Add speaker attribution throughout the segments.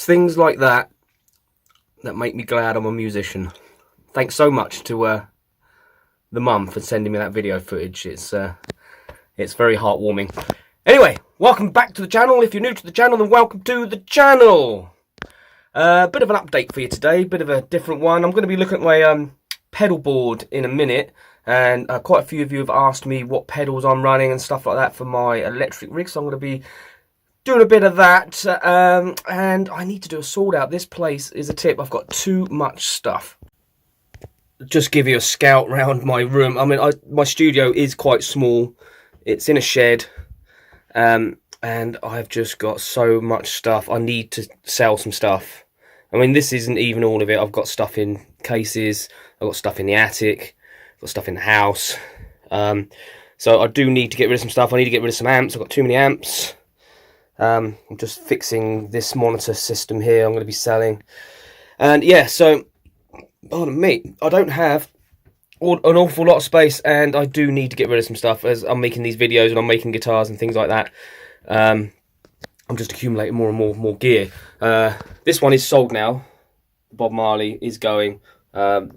Speaker 1: things like that that make me glad I'm a musician. Thanks so much to the mum for sending me that video footage. It's very heartwarming. Anyway, welcome back to the channel. If you're new to the channel, then welcome to the channel. Bit of an update for you today, bit of a different one. I'm going to be looking at my pedal board in a minute, and quite a few of you have asked me what pedals I'm running and stuff like that for my electric rig, so I'm going to be doing a bit of that, and I need to do a sort out. This place is a tip. I've got too much stuff. Just give you a scout round my room. I mean, my studio is quite small. It's in a shed, and I've just got so much stuff. I need to sell some stuff. I mean, this isn't even all of it. I've got stuff in cases. I've got stuff in the attic. I've got stuff in the house. So I do need to get rid of some stuff. I need to get rid of some amps. I've got too many amps. I'm just fixing this monitor system here I'm going to be selling. And yeah, so, pardon me, I don't have an awful lot of space, and I do need to get rid of some stuff as I'm making these videos and I'm making guitars and things like that. I'm just accumulating more and more gear. This one is sold now. Bob Marley is going. The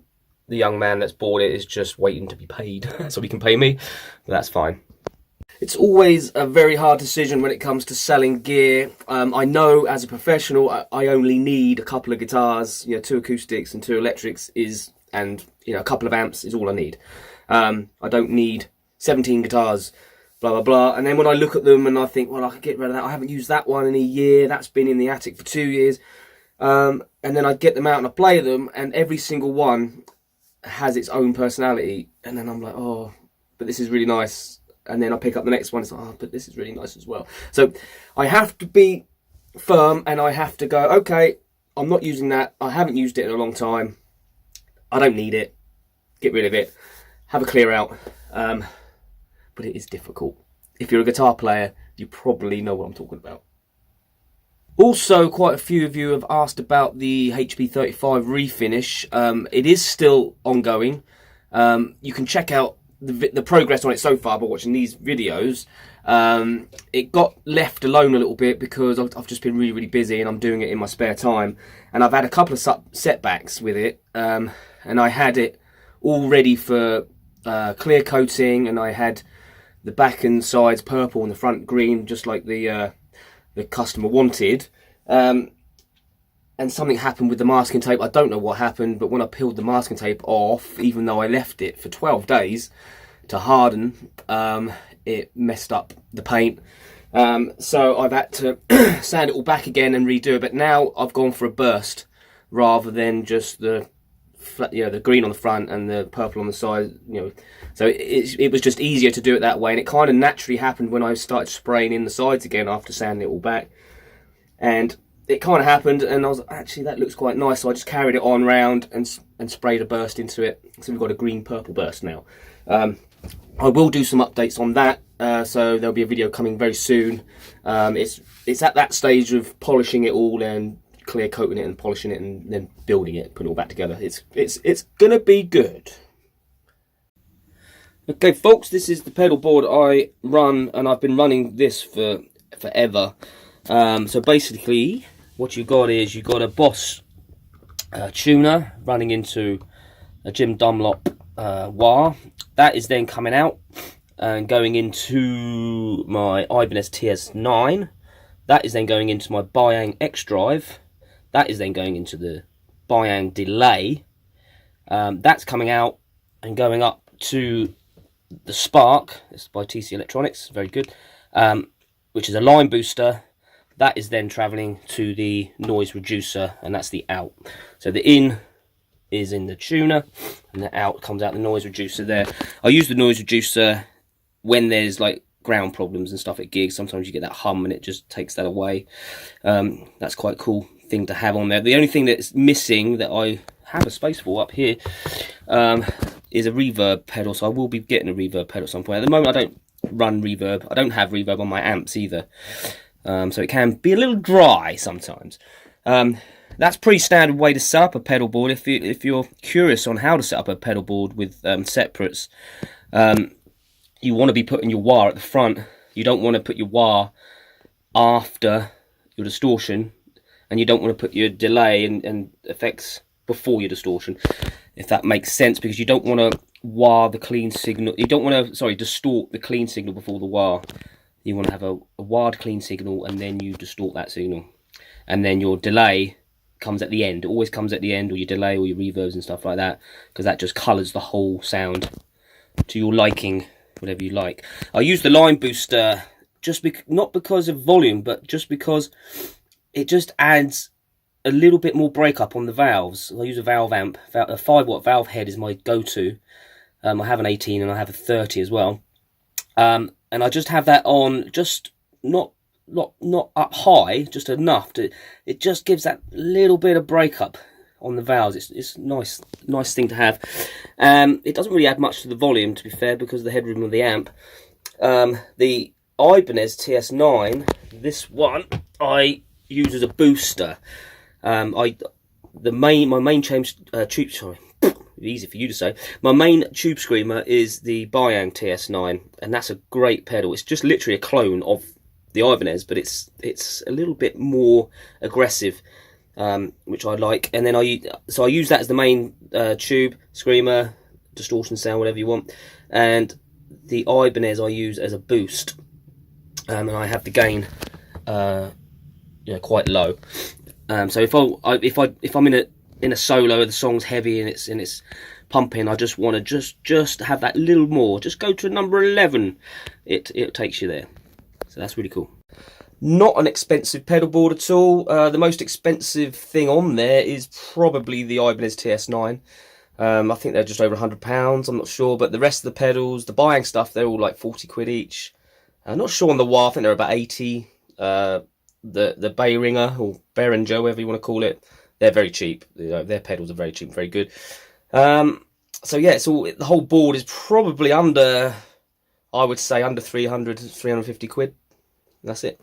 Speaker 1: young man that's bought it is just waiting to be paid so he can pay me. But that's fine. It's always a very hard decision when it comes to selling gear. I know as a professional I only need a couple of guitars, 2 acoustics and 2 electrics and a couple of amps is all I need. I don't need 17 guitars, blah blah blah. And then when I look at them and I think, well, I could get rid of that. I haven't used that one in a year. That's been in the attic for 2 years. And then I get them out and I play them, and every single one has its own personality. And then I'm like, oh, but this is really nice. And then I pick up the next one, it's like, oh, but this is really nice as well. So I have to be firm, and I have to go, okay, I'm not using that. I haven't used it in a long time. I don't need it. Get rid of it. Have a clear out. But it is difficult. If you're a guitar player, you probably know what I'm talking about. Also, quite a few of you have asked about the HB35 refinish. It is still ongoing. You can check out the progress on it so far by watching these videos. It got left alone a little bit because I've just been really busy and I'm doing it in my spare time, and I've had a couple of setbacks with it, and I had it all ready for clear coating, and I had the back and sides purple and the front green, just like the customer wanted, and something happened with the masking tape. I don't know what happened, but when I peeled the masking tape off, even though I left it for 12 days to harden, it messed up the paint. So I've had to sand it all back again and redo it. But now I've gone for a burst rather than just the green on the front and the purple on the side. So it was just easier to do it that way, and it kind of naturally happened when I started spraying in the sides again after sanding it all back. And it kind of happened, and I was like, actually, that looks quite nice. So I just carried it on round and sprayed a burst into it. So we've got a green-purple burst now. I will do some updates on that, so there'll be a video coming very soon. It's at that stage of polishing it all and clear coating it and polishing it and then building it, putting it all back together. It's gonna be good. Okay, folks, this is the pedal board I run, and I've been running this for forever. So basically, what you got is you got a Boss tuner running into a Jim Dunlop wah. That is then coming out and going into my Ibanez TS9. That is then going into my Biang X drive. That is then going into the Biang delay. That's coming out and going up to the Spark. This is by TC Electronics, very good. Which is a line booster. That is then travelling to the noise reducer, and that's the out. So the in is in the tuner, and the out comes out the noise reducer there. I use the noise reducer when there's like ground problems and stuff at gigs. Sometimes you get that hum and it just takes that away. That's quite a cool thing to have on there. The only thing that's missing that I have a space for up here is a reverb pedal, so I will be getting a reverb pedal at some point. At the moment I don't run reverb. I don't have reverb on my amps either. So it can be a little dry sometimes. That's a pretty standard way to set up a pedal board. If you're curious on how to set up a pedal board with separates, you want to be putting your wah at the front. You don't want to put your wah after your distortion and you don't want to put your delay and effects before your distortion, if that makes sense, because you don't want to wah the clean signal. You don't want to, sorry, distort the clean signal before the wah. You want to have a wired clean signal, and then you distort that signal, and then your delay comes at the end. It always comes at the end, or your delay or your reverbs and stuff like that, because that just colours the whole sound to your liking, whatever you like. I use the line booster not because of volume, but just because it just adds a little bit more breakup on the valves. I use a valve amp. A 5-watt valve head is my go-to. I have an 18 and I have a 30 as well. And I just have that on, just not up high, just enough to. It just gives that little bit of breakup on the valves. It's nice thing to have. It doesn't really add much to the volume, to be fair, because of the headroom of the amp. The Ibanez TS9, this one I use as a booster. My main tube, sorry, easy for you to say. My main tube screamer is the Bayang TS9, and that's a great pedal. It's just literally a clone of the Ibanez, but it's a little bit more aggressive, which I like. And then I use that as the main tube screamer, distortion sound, whatever you want. And the Ibanez I use as a boost, and I have the gain, quite low. So if I'm in a solo, the song's heavy and it's pumping, I just want to just have that little more. Just go to number 11. It takes you there. So that's really cool. Not an expensive pedal board at all. The most expensive thing on there is probably the Ibanez TS9. I think they're just over £100. I'm not sure, but the rest of the pedals, the Bayang stuff, they're all like 40 quid each. I'm not sure on the wah. I think they're about 80. The Behringer or Behringer, whatever you want to call it, they're very cheap. Their pedals are very cheap, very good. So yeah, the whole board is probably under, I would say, under 300, 350 quid. That's it.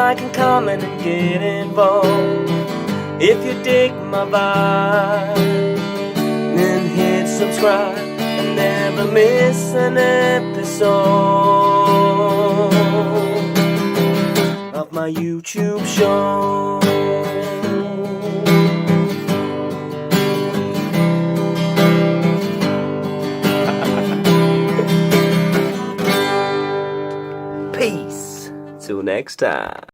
Speaker 1: like and comment and get involved. If you dig my vibe, then hit subscribe and never miss an episode of my YouTube show. Peace. Till next time.